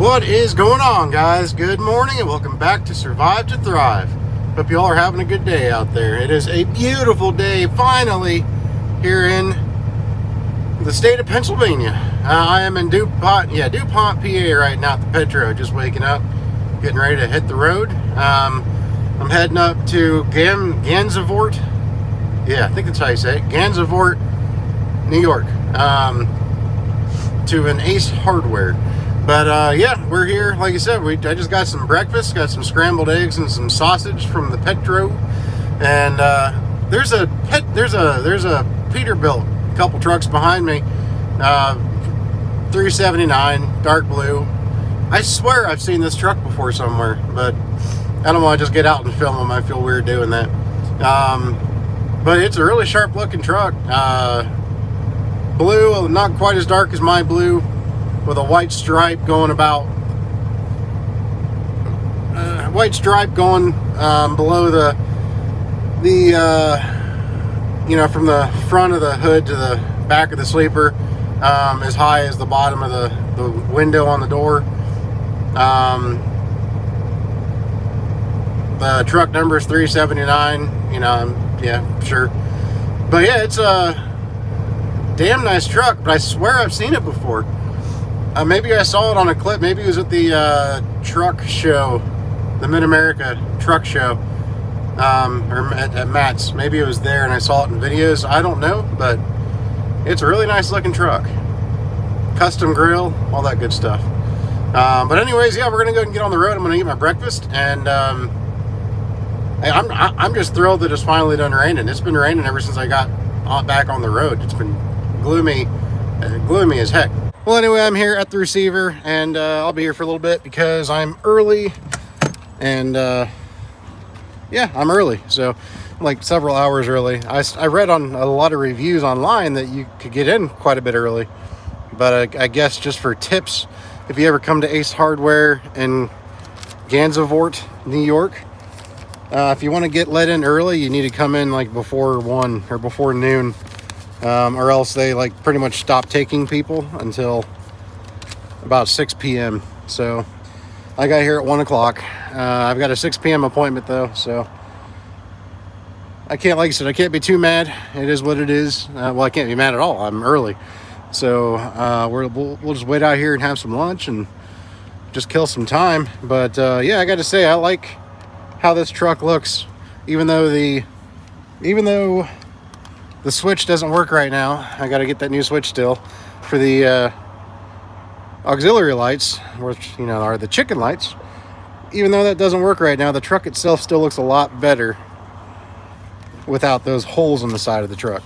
What is going on, guys? Good morning and welcome back to Survive to Thrive. Hope you all are having a good day out there. It is a beautiful day finally here in the state of Pennsylvania. I am in DuPont, PA right now at the Petro, just waking up, getting ready to hit the road. I'm heading up to Gansevoort. Yeah, I think that's how you say it. Gansevoort, New York, to an Ace Hardware. But yeah, we're here. Like I said, I just got some breakfast, got some scrambled eggs and some sausage from the Petro. And there's a Peterbilt, a couple trucks behind me, 379, dark blue. I swear I've seen this truck before somewhere, but I don't want to just get out and film them. I feel weird doing that. But it's a really sharp looking truck. Blue, not quite as dark as my blue, with a white stripe going about, below the from the front of the hood to the back of the sleeper, as high as the bottom of the window on the door. The truck number is 379. Yeah, sure. But yeah, it's a damn nice truck. But I swear I've seen it before. Maybe I saw it on a clip. Maybe it was at the truck show, the Mid-America truck show, or at Matt's. Maybe it was there and I saw it in videos. I don't know, but it's a really nice looking truck. Custom grill, all that good stuff. But anyways, yeah, we're gonna go and get on the road. I'm gonna eat my breakfast, and I'm just thrilled that it's finally done raining. It's been raining ever since I got back on the road. It's been gloomy as heck. Well, anyway, I'm here at the receiver, and I'll be here for a little bit because I'm early, and yeah, I'm early, so like several hours early. I read on a lot of reviews online that you could get in quite a bit early, but I guess just for tips, if you ever come to Ace Hardware in Gansevoort, New York, if you want to get let in early, you need to come in like before 1 or before noon. Or else they like pretty much stop taking people until about 6 p.m. So I got here at 1 o'clock. I've got a 6 p.m. appointment though, so I can't, like I said, I can't be too mad. It is what it is. Well, I can't be mad at all. I'm early, so we'll just wait out here and have some lunch and just kill some time. But yeah, I got to say, I like how this truck looks, even though the switch doesn't work right now. I got to get that new switch still for the auxiliary lights, which are the chicken lights. Even though that doesn't work right now, the truck itself still looks a lot better without those holes in the side of the truck.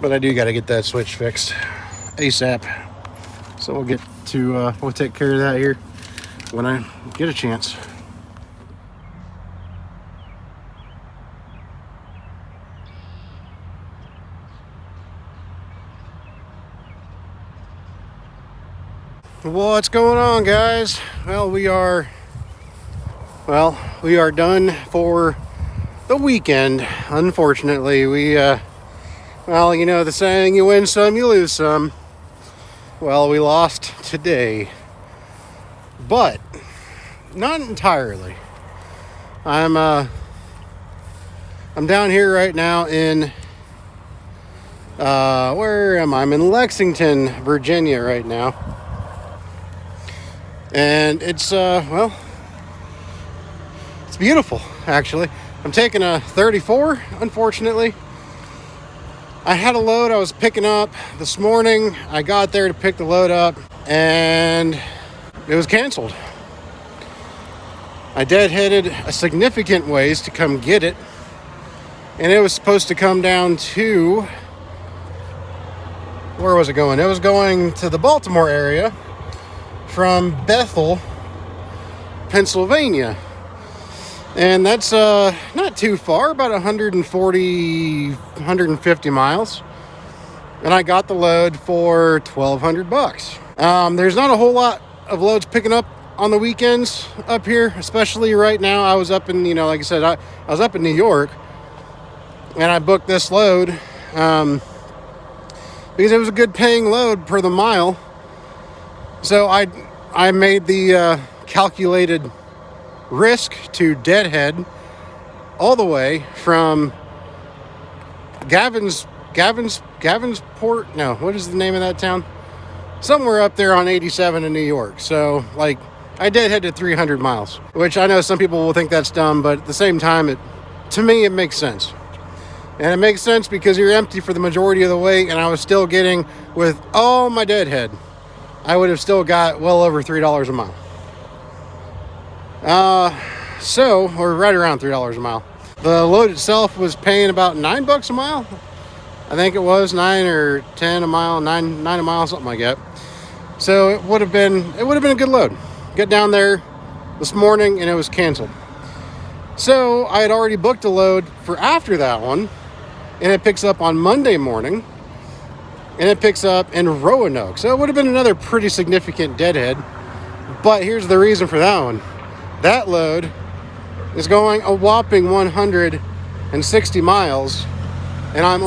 But I do got to get that switch fixed ASAP. So we'll take care of that here when I get a chance. What's going on, guys? Well, we are done for the weekend. Unfortunately, the saying, you win some, you lose some. Well, we lost today, but not entirely. I'm down here right now in where am I? I'm in Lexington, Virginia right now, and it's it's beautiful actually. I'm taking a 34, unfortunately. I had a load I was picking up this morning. I got there to pick the load up and it was canceled. I deadheaded a significant ways to come get it, and it was supposed to come down to, where was it going? It was going to the Baltimore area from Bethel, Pennsylvania. And that's not too far, about 150 miles. And I got the load for $1,200. There's not a whole lot of loads picking up on the weekends up here, especially right now. I was up in, like I said, I was up in New York. and I booked this load because it was a good paying load per the mile. So I made the calculated risk to deadhead all the way from Gavinsport. No, what is the name of that town? Somewhere up there on 87 in New York. So, like, I deadheaded 300 miles, which I know some people will think that's dumb, but at the same time, to me, it makes sense. And it makes sense because you're empty for the majority of the way, and I was still getting, with all my deadhead, I would have still got well over $3 a mile. Or right around $3 a mile. The load itself was paying about $9 a mile. I think it was 9 or 10 a mile, 9 a mile, something like that. So it would have been a good load. Get down there this morning and it was canceled. So I had already booked a load for after that one, and it picks up on Monday morning, and it picks up in Roanoke. So it would have been another pretty significant deadhead. But here's the reason for that one. That load is going a whopping 160 miles, and I'm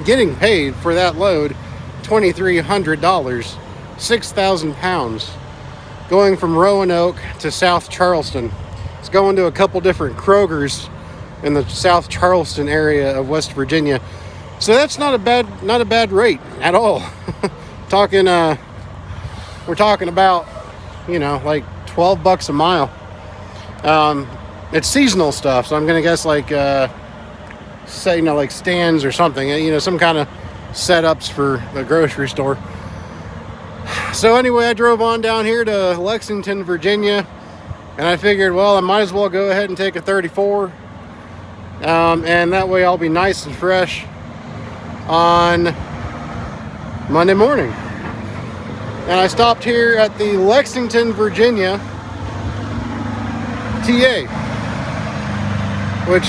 getting paid for that load $2,300, 6,000 pounds, going from Roanoke to South Charleston. It's going to a couple different Kroger's in the South Charleston area of West Virginia. So that's not a bad rate at all. We're talking about, like $12 a mile. It's seasonal stuff, so I'm gonna guess like like stands or something, some kind of setups for the grocery store. So anyway, I drove on down here to Lexington, Virginia, and I figured, well, I might as well go ahead and take a 34, and that way I'll be nice and fresh on Monday morning. And I stopped here at the Lexington, Virginia TA, which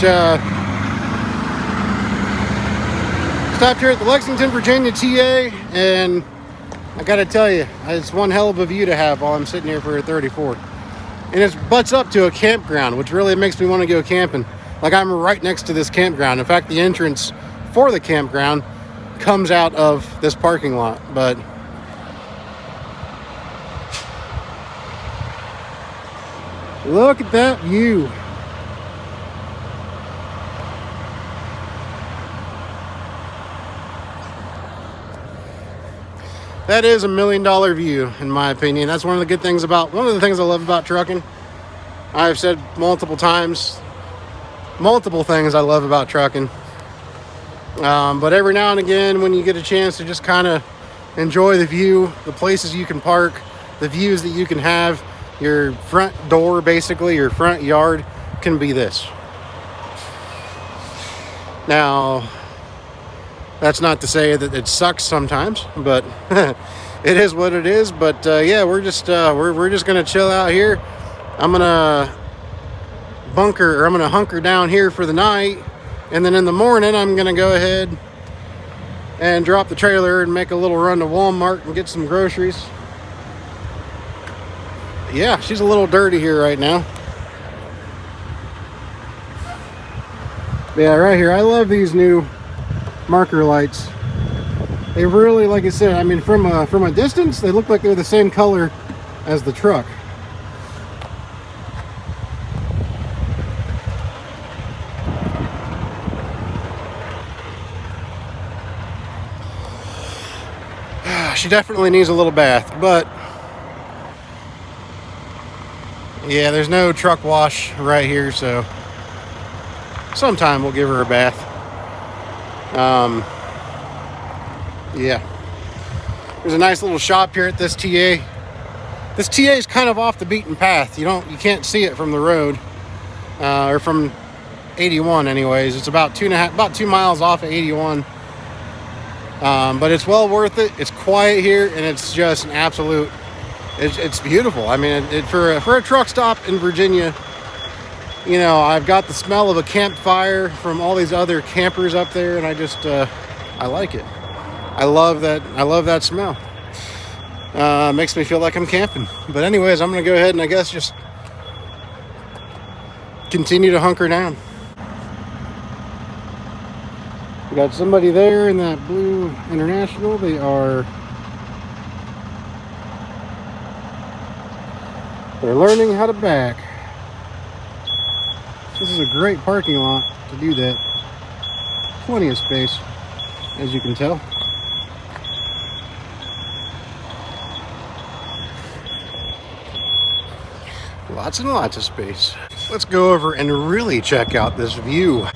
stopped here at the Lexington, Virginia TA, and I gotta tell you, it's one hell of a view to have while I'm sitting here for a 34. And it butts up to a campground, which really makes me want to go camping. Like, I'm right next to this campground. In fact, the entrance for the campground comes out of this parking lot. But look at that view. That is $1 million view, in my opinion. That's one of the things I love about trucking. I've said multiple things I love about trucking. But every now and again, when you get a chance to just kind of enjoy the view, the places you can park, the views that you can have, your front door, basically, your front yard can be this. Now, that's not to say that it sucks sometimes, but it is what it is. But yeah, we're just gonna chill out here. I'm gonna hunker down here for the night, and then in the morning I'm gonna go ahead and drop the trailer and make a little run to Walmart and get some groceries. Yeah, she's a little dirty here right now. Yeah, right here. I love these new marker lights. They really, like I said, I mean, from a distance, they look like they're the same color as the truck. She definitely needs a little bath, but yeah, there's no truck wash right here, so sometime we'll give her a bath. Yeah, there's a nice little shop here at this TA. This TA is kind of off the beaten path. You can't see it from the road, or from 81 anyways. It's about 2 miles off of 81. But it's well worth it. It's quiet here, and it's just an absolute, it's beautiful. I mean, for a truck stop in Virginia, I've got the smell of a campfire from all these other campers up there, and I like it. I love that smell. Makes me feel like I'm camping. But anyways, I'm gonna go ahead and I guess just continue to hunker down. We got somebody there in that blue International. They're learning how to back. This is a great parking lot to do that. Plenty of space, as you can tell. Lots and lots of space. Let's go over and really check out this view.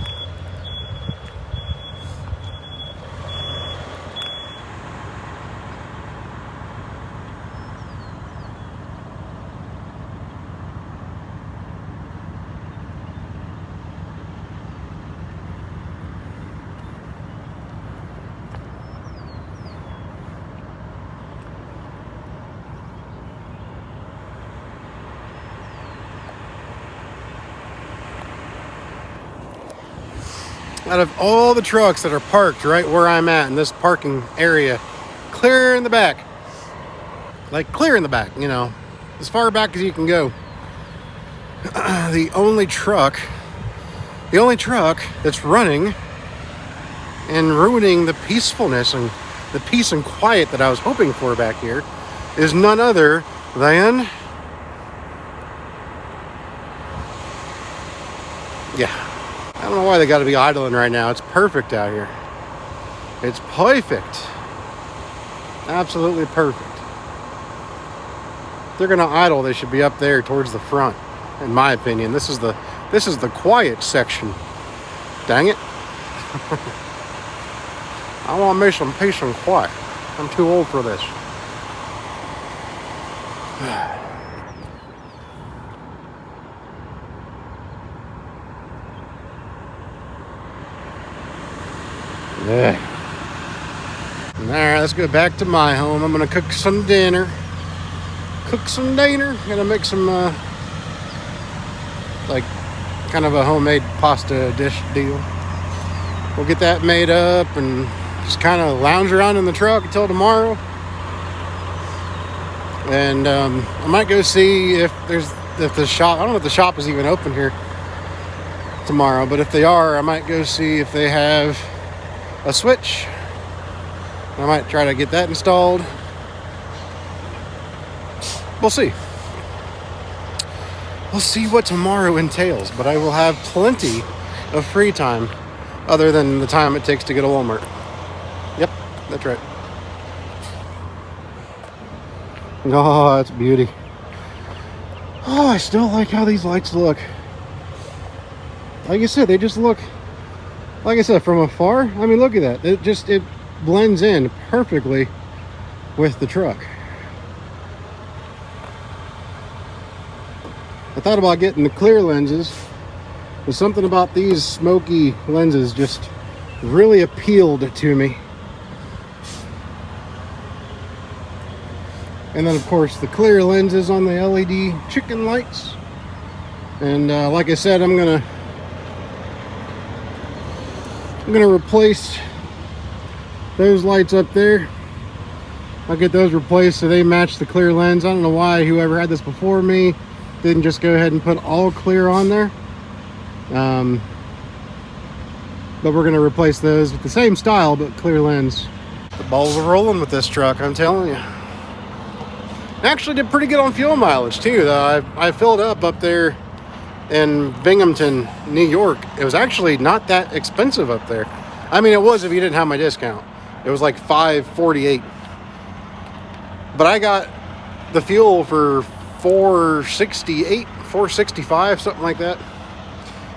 Out of all the trucks that are parked right where I'm at in this parking area, clear in the back, like clear in the back, you know, as far back as you can go, the only truck that's running and ruining the peacefulness and the peace and quiet that I was hoping for back here is none other than, yeah, I don't know why they got to be idling right now. It's perfect out here. It's perfect. Absolutely perfect. If they're going to idle, they should be up there towards the front, in my opinion. This is the quiet section. Dang it. I want me some peace and quiet. I'm too old for this. Yeah. Alright, let's go back to my home. I'm gonna cook some dinner. Gonna make some like kind of a homemade pasta dish deal. We'll get that made up and just kind of lounge around in the truck until tomorrow. And I might go see if the shop, I don't know if the shop is even open here tomorrow, but if they are, I might go see if they have a switch. I might try to get that installed. We'll see. We'll see what tomorrow entails, but I will have plenty of free time other than the time it takes to get to Walmart. Yep, that's right. Oh, that's beauty. Oh, I still like how these lights look. Like I said, they just look, like I said, from afar. I mean, look at that. It blends in perfectly with the truck. I thought about getting the clear lenses, but something about these smoky lenses just really appealed to me. And then, of course, the clear lenses on the LED chicken lights. And like I said, I'm gonna replace those lights up there. I'll get those replaced so they match the clear lens. I don't know why whoever had this before me didn't just go ahead and put all clear on there. But we're going to replace those with the same style but clear lens. The balls are rolling with this truck, I'm telling you. Actually did pretty good on fuel mileage too, though. I filled up there in Binghamton, New York. It was actually not that expensive up there. I mean, it was if you didn't have my discount. It was like $5.48. But I got the fuel for $4.68, $4.65, something like that.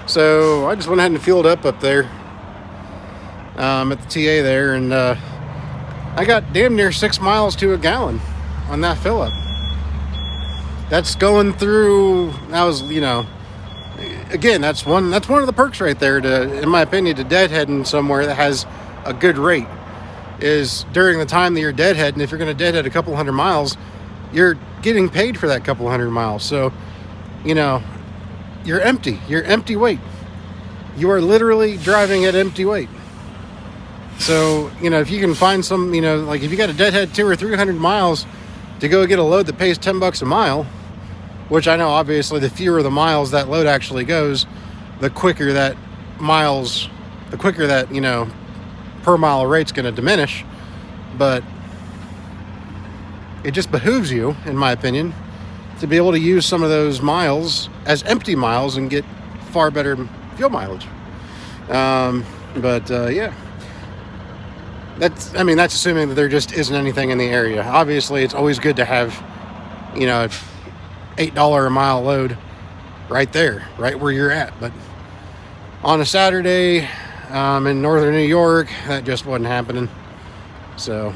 So I just went ahead and fueled up there at the TA there, and I got damn near 6 miles to a gallon on that fill up. That's going through. That was, you know, again, that's one of the perks right there, to, in my opinion, to deadheading somewhere that has a good rate, is during the time that you're deadheading. If you're going to deadhead a couple hundred miles, you're getting paid for that couple hundred miles. So, you know, you're empty weight. You are literally driving at empty weight. So, you know, if you can find some, you know, like if you got a deadhead 200 or 300 miles to go get a load that pays $10 a mile, which I know obviously the fewer the miles that load actually goes, the quicker that, you know, per mile rate's going to diminish, but it just behooves you, in my opinion, to be able to use some of those miles as empty miles and get far better fuel mileage. Yeah, that's assuming that there just isn't anything in the area. Obviously, it's always good to have, $8 a mile load right there, right where you're at. But on a Saturday in northern New York, that just wasn't happening. So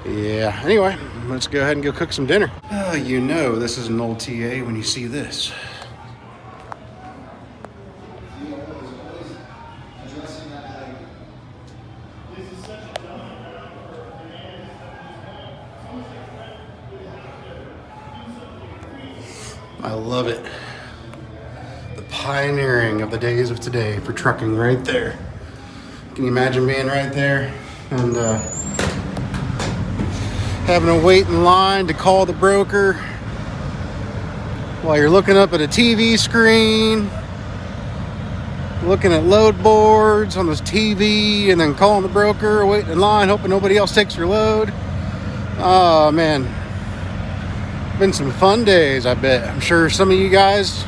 yeah, anyway, let's go ahead and go cook some dinner. This is an old TA when you see this. I love it. The pioneering of the days of today for trucking right there. Can you imagine being right there and having to wait in line to call the broker while you're looking up at a TV screen, looking at load boards on this TV, and then calling the broker, waiting in line, hoping nobody else takes your load? Oh man, been some fun days, I bet. I'm sure some of you guys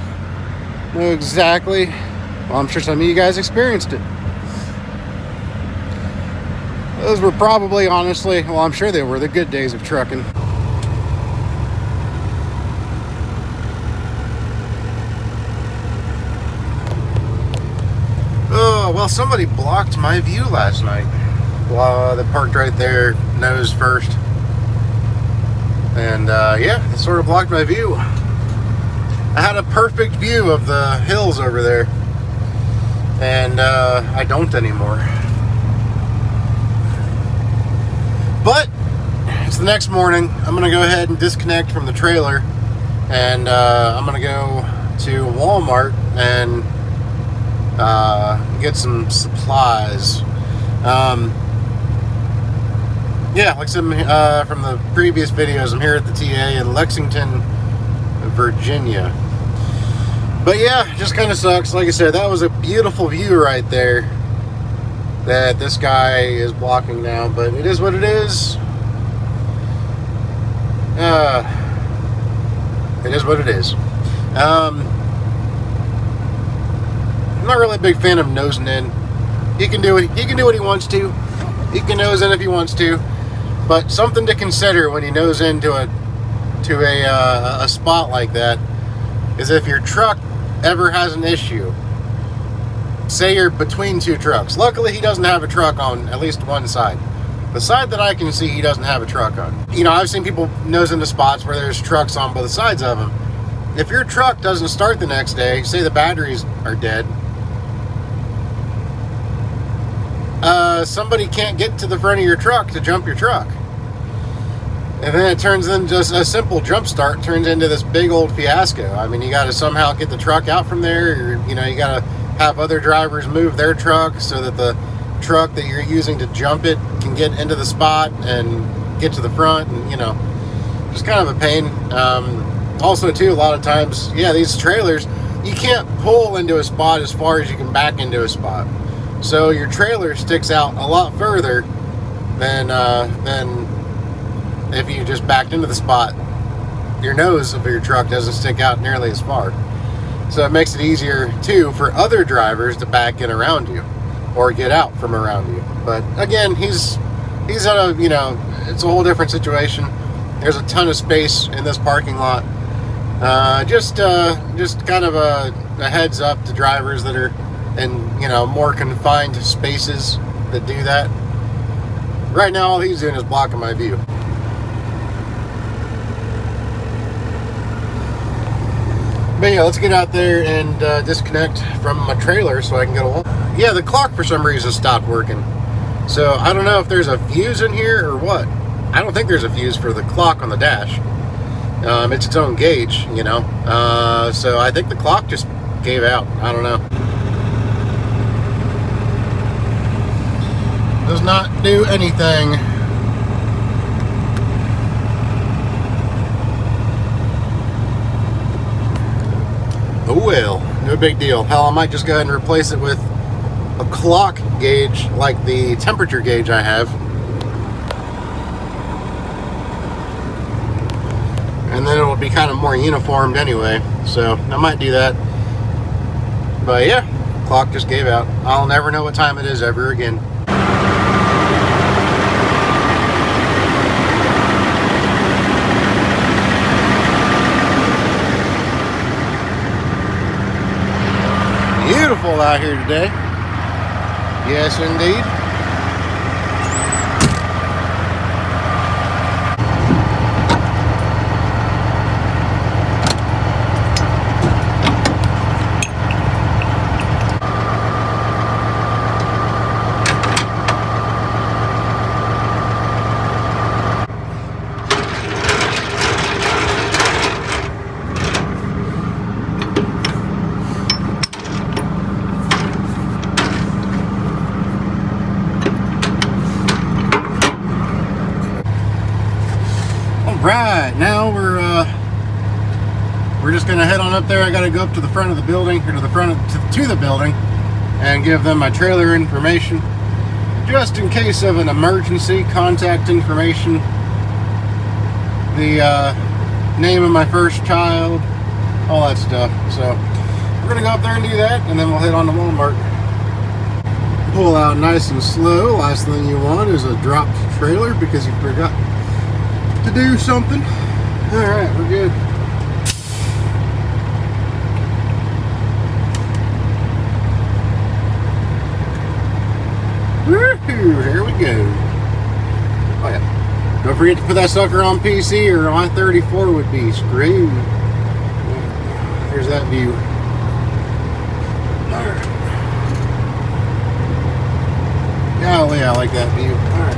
know exactly. Well, I'm sure some of you guys experienced it. Those were probably, honestly, well, I'm sure they were the good days of trucking. Oh, well, somebody blocked my view last night. Well, they parked right there, nose first. And yeah, it sort of blocked my view. I had a perfect view of the hills over there. And I don't anymore. But it's the next morning. I'm going to go ahead and disconnect from the trailer. And I'm going to go to Walmart and get some supplies. Yeah, like some from the previous videos, I'm here at the TA in Lexington, Virginia. But yeah, it just kind of sucks. Like I said, that was a beautiful view right there that this guy is blocking now, but it is what it is. It is what it is. I'm not really a big fan of nosing in. He can do it. He can do what he wants to. He can nose in if he wants to. But something to consider when you nose into a spot like that is if your truck ever has an issue. Say you're between two trucks. Luckily, he doesn't have a truck on at least one side. The side that I can see, he doesn't have a truck on. I've seen people nose into spots where there's trucks on both sides of them. If your truck doesn't start the next day, say the batteries are dead, somebody can't get to the front of your truck to jump your truck. And then it turns into just a simple jump start, turns into this big old fiasco. I mean, you got to somehow get the truck out from there. You got to have other drivers move their truck so that the truck that you're using to jump it can get into the spot and get to the front, and just kind of a pain. Also too, a lot of times, yeah, these trailers, you can't pull into a spot as far as you can back into a spot, so your trailer sticks out a lot further than if you just backed into the spot. Your nose of your truck doesn't stick out nearly as far. So it makes it easier, too, for other drivers to back in around you or get out from around you. But, again, he's at a, it's a whole different situation. There's a ton of space in this parking lot. Just kind of a heads up to drivers that are in, more confined spaces that do that. Right now, all he's doing is blocking my view. But yeah, let's get out there and disconnect from my trailer so I can get a walk. Yeah, the clock for some reason stopped working. So I don't know if there's a fuse in here or what. I don't think there's a fuse for the clock on the dash. It's its own gauge, so I think the clock just gave out. I don't know. Does not do anything. Oh well, no big deal. Hell, I might just go ahead and replace it with a clock gauge like the temperature gauge I have. And then it'll be kind of more uniformed anyway. So I might do that. But yeah, clock just gave out. I'll never know what time it is ever again. Beautiful out here today. Yes, indeed. Right, now we're just gonna head on up there. I gotta go up to the front of the building, or to the front of, to the building, and give them my trailer information, just in case of an emergency. Contact information, the name of my first child, all that stuff. So we're gonna go up there and do that, and then we'll head on to Walmart. Pull out nice and slow. Last thing you want is a dropped trailer because you forgot to do something. All right, we're good. Woohoo! Here we go. Oh yeah. Don't forget to put that sucker on PC, or I-34 would be screwed. Here's that view. All right. Golly, I like that view. All right.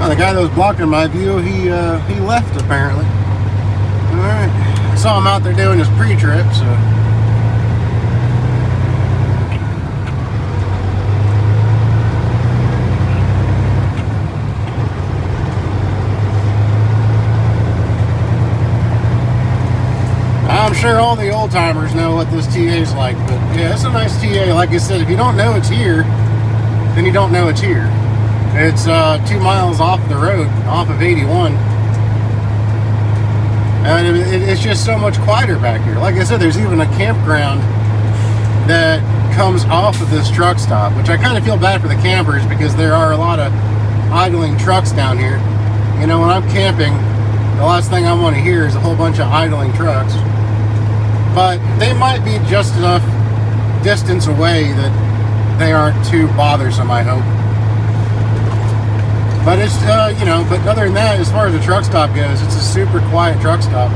Oh, the guy that was blocking my view, he left apparently. Alright. I saw him out there doing his pre-trip, so. I'm sure all the old timers know what this TA is like, but yeah, it's a nice TA. Like I said, if you don't know it's here, then you don't know it's here. It's 2 miles off the road, off of 81. And it's just so much quieter back here. Like I said, there's even a campground that comes off of this truck stop, which I kind of feel bad for the campers because there are a lot of idling trucks down here. You know, when I'm camping, the last thing I want to hear is a whole bunch of idling trucks. But they might be just enough distance away that they aren't too bothersome, I hope. But it's, you know, but other than that, as far as the truck stop goes, it's a super quiet truck stop.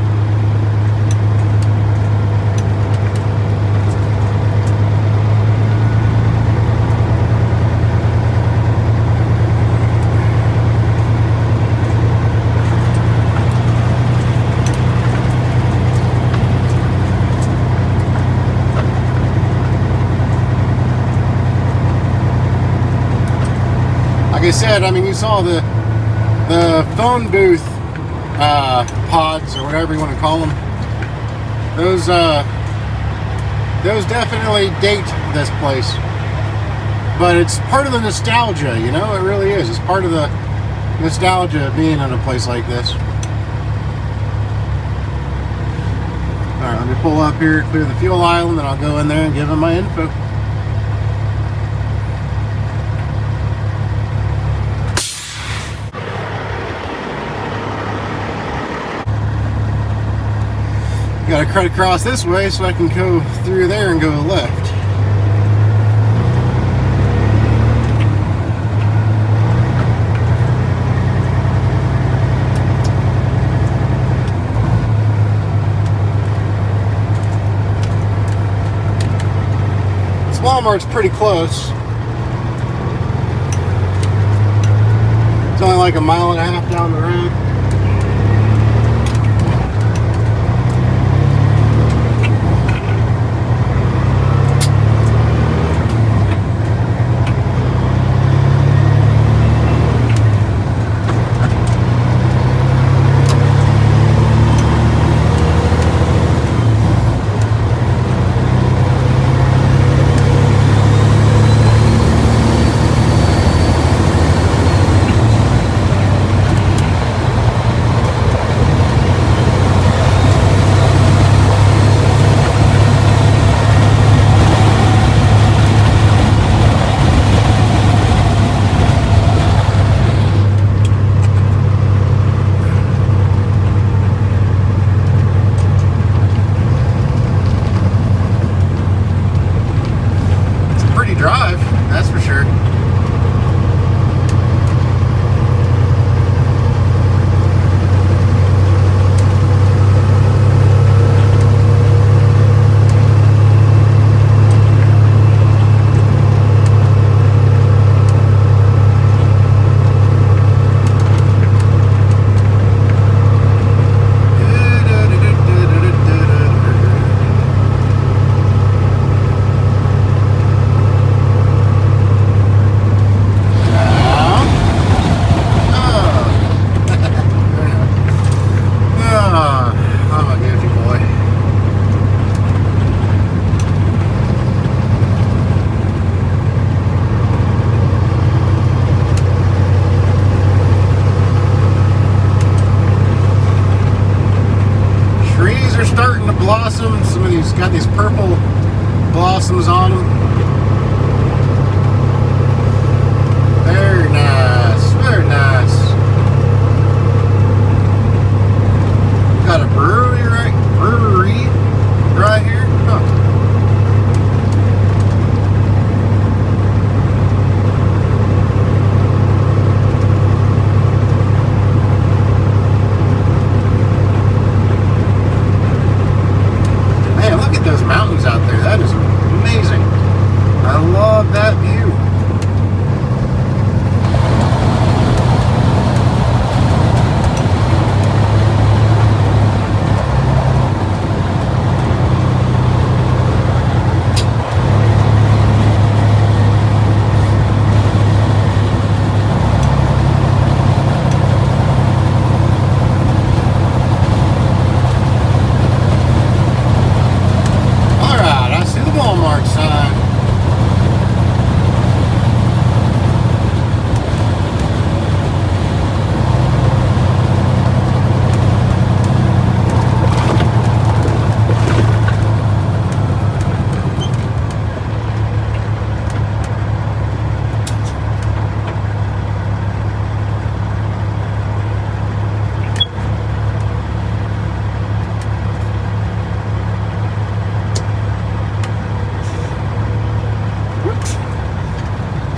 Like I said, I mean, you saw the phone booth pods, or whatever you want to call them. Those definitely date this place, but it's part of the nostalgia, you know. It really is. It's part of the nostalgia of being in a place like this. All right, let me pull up here, clear the fuel aisle, and then I'll go in there and give them my info. Got to cut across this way so I can go through there and go left. This Walmart's pretty close. It's only like 1.5 miles down the road. for sure. Blossom. Some of these got these purple blossoms on them. Very nice, very nice. Got a brewery right here. Huh. Those mountains out there, that is amazing. I love that view.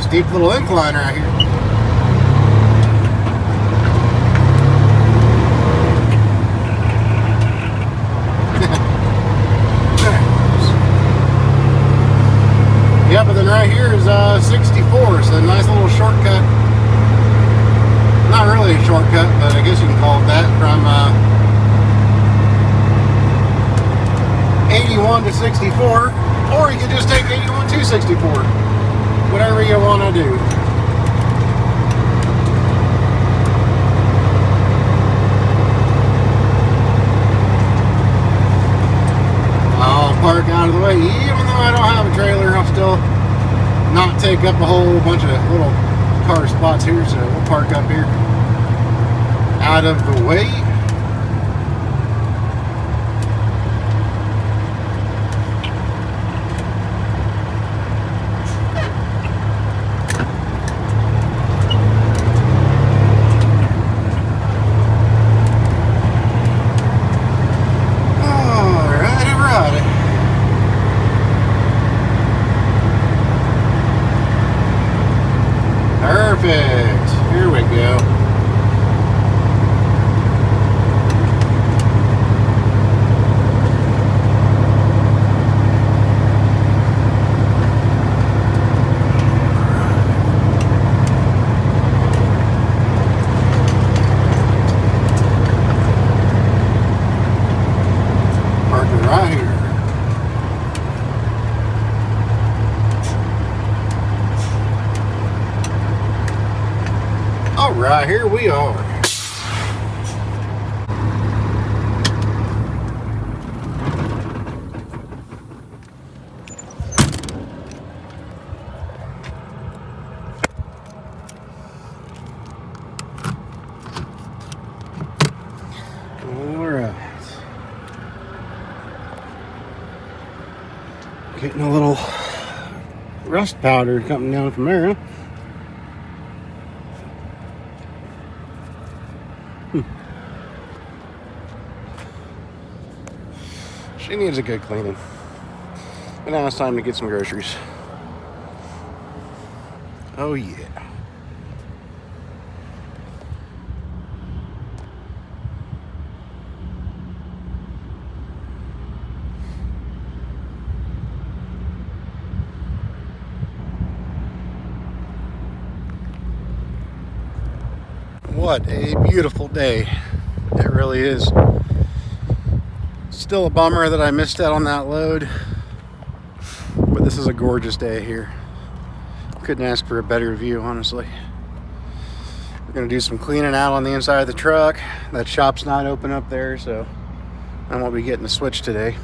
Steep little incline right here. Yeah, but then right here is 64, so a nice little shortcut. Not really a shortcut, but I guess you can call it that, from 81 to 64, or you could just take 81 to 64. Whatever you want to do. I'll park out of the way. Even though I don't have a trailer, I'll still not take up a whole bunch of little car spots here, so we'll park up here out of the way. Perfect. Here we go. Parking right here. Alright, here we are. Alright. Getting a little rust powder coming down from there, huh? She needs a good cleaning. But now it's time to get some groceries. Oh yeah. What a beautiful day. It really is. Still a bummer that I missed out on that load, but this is a gorgeous day here. Couldn't ask for a better view, honestly. We're gonna do some cleaning out on the inside of the truck. That shop's not open up there, so I won't be getting a switch today.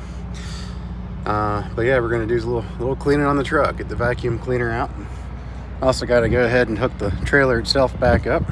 But yeah, we're gonna do a little cleaning on the truck, get the vacuum cleaner out. Also got to go ahead and hook the trailer itself back up.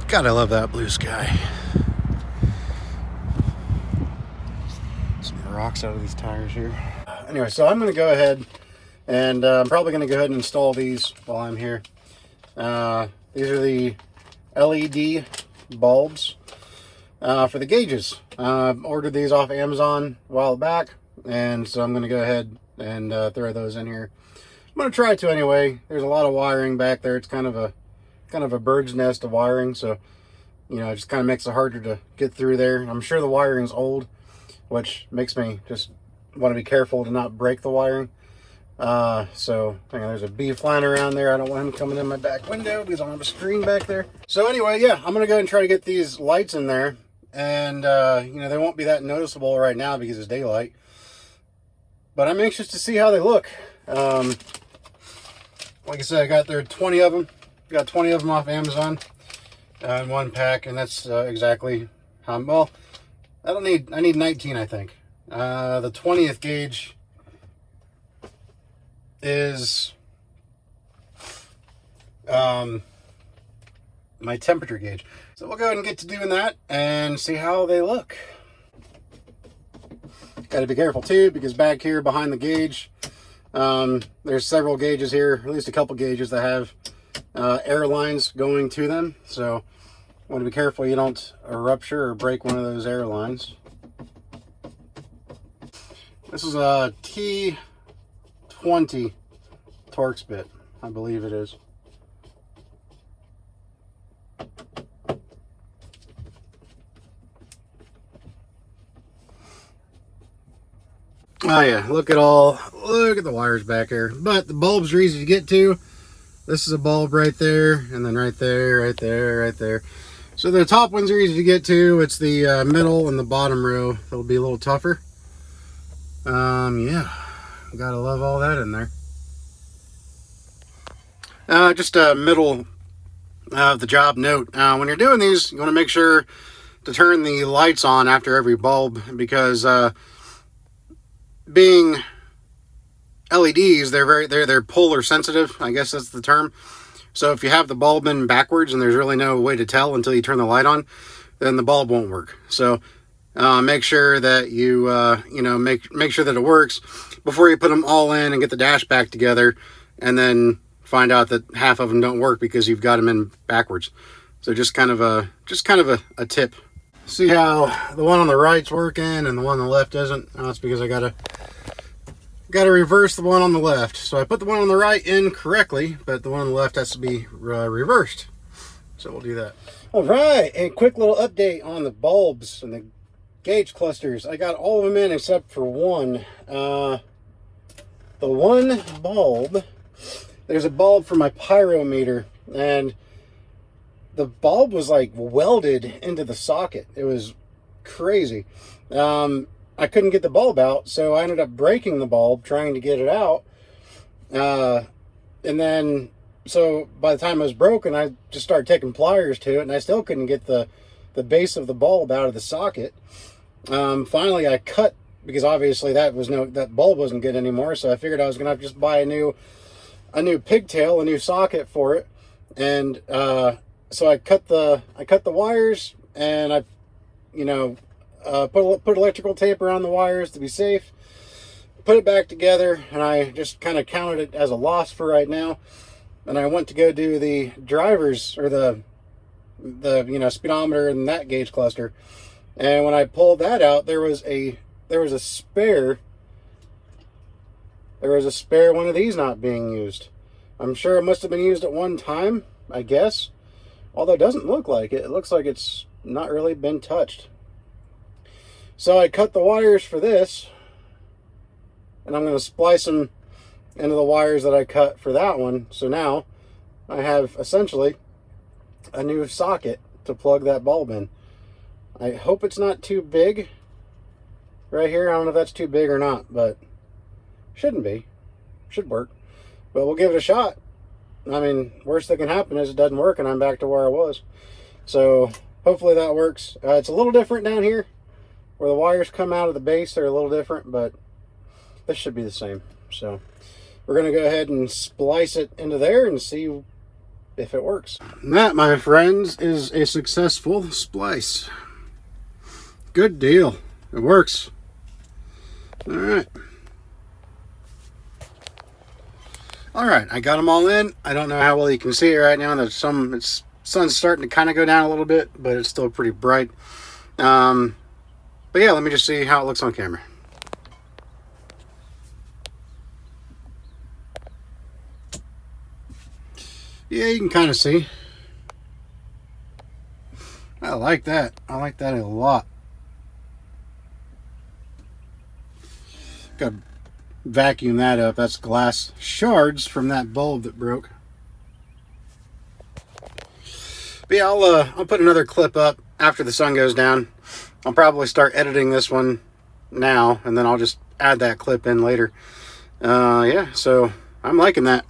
God, I love that blue sky. Some rocks out of these tires here. Anyway, so I'm going to go ahead and I'm probably going to go ahead and install these while I'm here. These are the LED bulbs for the gauges. Ordered these off Amazon a while back, and so I'm going to go ahead and throw those in here. I'm going to try to anyway. There's a lot of wiring back there. It's kind of a bird's nest of wiring, so you know, it just kind of makes it harder to get through there. I'm sure the wiring's old, which makes me just want to be careful to not break the wiring. So there's a bee flying around there. I don't want him coming in my back window because I don't have a screen back there. So anyway, yeah, I'm gonna go ahead and try to get these lights in there, and you know, they won't be that noticeable right now because it's daylight, but I'm anxious to see how they look. Like I said, I got there 20 of them. Got 20 of them off Amazon in one pack, and that's exactly how, well, I need 19, I think. The 20th gauge is my temperature gauge. So we'll go ahead and get to doing that and see how they look. Got to be careful too, because back here behind the gauge, there's several gauges here, at least a couple gauges that have air lines going to them, so you want to be careful you don't rupture or break one of those air lines. This is a T20 Torx bit, I believe it is. Oh yeah, look at the wires back here. But the bulbs are easy to get to. This is a bulb right there, and then right there, right there, right there. So the top ones are easy to get to. It's the middle and the bottom row that'll be a little tougher. Yeah, gotta love all that in there. Just a middle of the job note. When you're doing these, you want to make sure to turn the lights on after every bulb, because being LEDs, they're polar sensitive, I guess that's the term. So if you have the bulb in backwards and there's really no way to tell until you turn the light on, then the bulb won't work. So make sure that you you know, make sure that it works before you put them all in and get the dash back together, and then find out that half of them don't work because you've got them in backwards. So just kind of a a tip. See how the one on the right's working and the one on the left isn't? Oh, that's because I gotta reverse the one on the left. So I put the one on the right in correctly, but the one on the left has to be reversed. So we'll do that. All right, a quick little update on the bulbs and the gauge clusters. I got all of them in except for one. The one bulb, there's a bulb for my pyrometer, and the bulb was like welded into the socket. It was crazy. I couldn't get the bulb out, so I ended up breaking the bulb trying to get it out. And then, so by the time it was broken, I just started taking pliers to it, and I still couldn't get the base of the bulb out of the socket. Finally, I cut, because obviously that bulb wasn't good anymore, so I figured I was gonna have to just buy a new pigtail, a new socket for it. And so I cut the wires, and I, put electrical tape around the wires to be safe. Put it back together, and I just kind of counted it as a loss for right now. And I went to go do the drivers, or the speedometer and that gauge cluster. And when I pulled that out, there was a spare one of these not being used. I'm sure it must have been used at one time, I guess. Although it doesn't look like it. It looks like it's not really been touched. So I cut the wires for this, and I'm going to splice them into the wires that I cut for that one. So now I have essentially a new socket to plug that bulb in. I hope it's not too big right here. I don't know if that's too big or not, but shouldn't be. Should work. But we'll give it a shot. I mean, worst that can happen is it doesn't work and I'm back to where I was. So hopefully that works. It's a little different down here where the wires come out of the base. They're a little different, but this should be the same. So we're going to go ahead and splice it into there and see if it works. And that, my friends, is a successful splice. Good deal. It works. All right. All right, I got them all in. I don't know how well you can see it right now. There's sun's starting to kind of go down a little bit, but it's still pretty bright. But yeah, let me just see how it looks on camera. Yeah, you can kind of see. I like that. I like that a lot. Got to vacuum that up. That's glass shards from that bulb that broke. But yeah, I'll put another clip up after the sun goes down. I'll probably start editing this one now, and then I'll just add that clip in later. Yeah, so I'm liking that.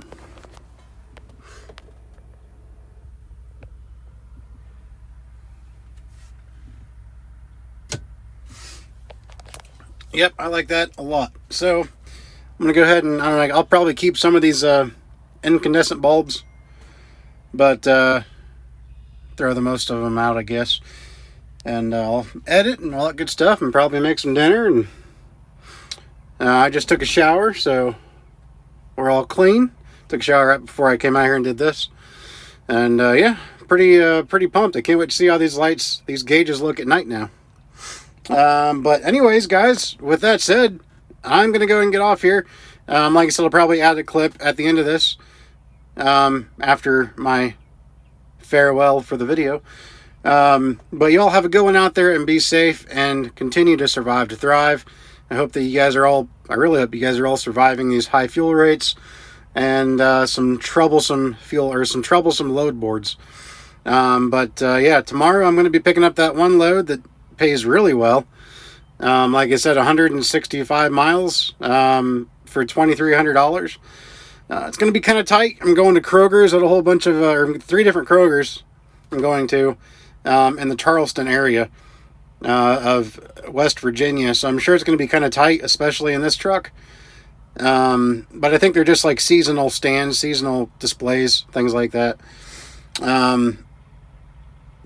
Yep, I like that a lot. So I'm gonna go ahead and I'll probably keep some of these incandescent bulbs, but throw the most of them out, I guess. And I'll edit and all that good stuff, and probably make some dinner. And I just took a shower, so we're all clean. Took a shower right before I came out here and did this. And yeah, pretty pumped. I can't wait to see how these lights, these gauges look at night now. But anyways, guys, with that said, I'm going to go and get off here. Like I said, I'll probably add a clip at the end of this, after my farewell for the video. But y'all have a good one out there, and be safe and continue to survive to thrive. I hope that you guys are all, I really hope you guys are all surviving these high fuel rates and some troublesome fuel, or some troublesome load boards. Yeah, tomorrow I'm going to be picking up that one load that pays really well. Like I said, 165 miles for $2,300. It's going to be kind of tight. I'm going to Kroger's at a whole bunch of 3 different Kroger's I'm going to in the Charleston area of West Virginia. So I'm sure it's going to be kind of tight, especially in this truck. But I think they're just like seasonal stands, seasonal displays, things like that.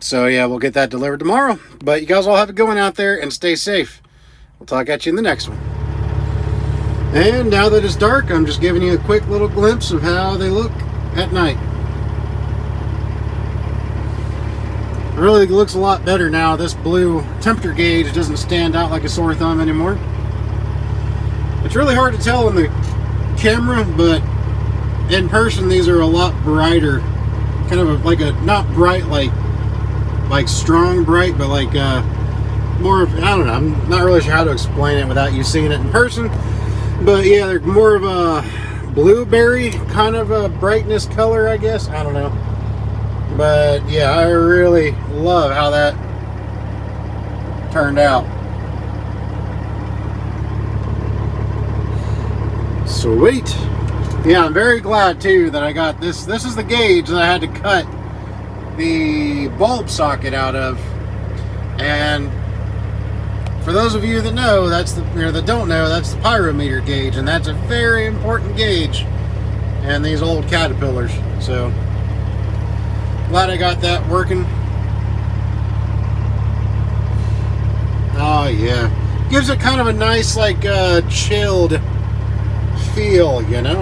So yeah, we'll get that delivered tomorrow. But you guys all have a good one out there, and stay safe. We'll talk at you in the next one. And now that it's dark, I'm just giving you a quick little glimpse of how they look at night. It really looks a lot better now. This blue temperature gauge doesn't stand out like a sore thumb anymore. It's really hard to tell in the camera, but in person these are a lot brighter. Kind of like a, not bright like strong bright, but like more of, I don't know, I'm not really sure how to explain it without you seeing it in person. But yeah, they're more of a blueberry kind of a brightness color, I guess. I don't know. But yeah, I really love how that turned out. Sweet. Yeah, I'm very glad too that I got this. This is the gauge that I had to cut the bulb socket out of. And for those of you that know, that's the, or that don't know, that's the pyrometer gauge, and that's a very important gauge in these old Caterpillars. So glad I got that working. Oh yeah, gives it kind of a nice, like chilled feel, you know.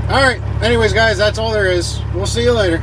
All right, anyways guys, that's all there is. We'll see you later.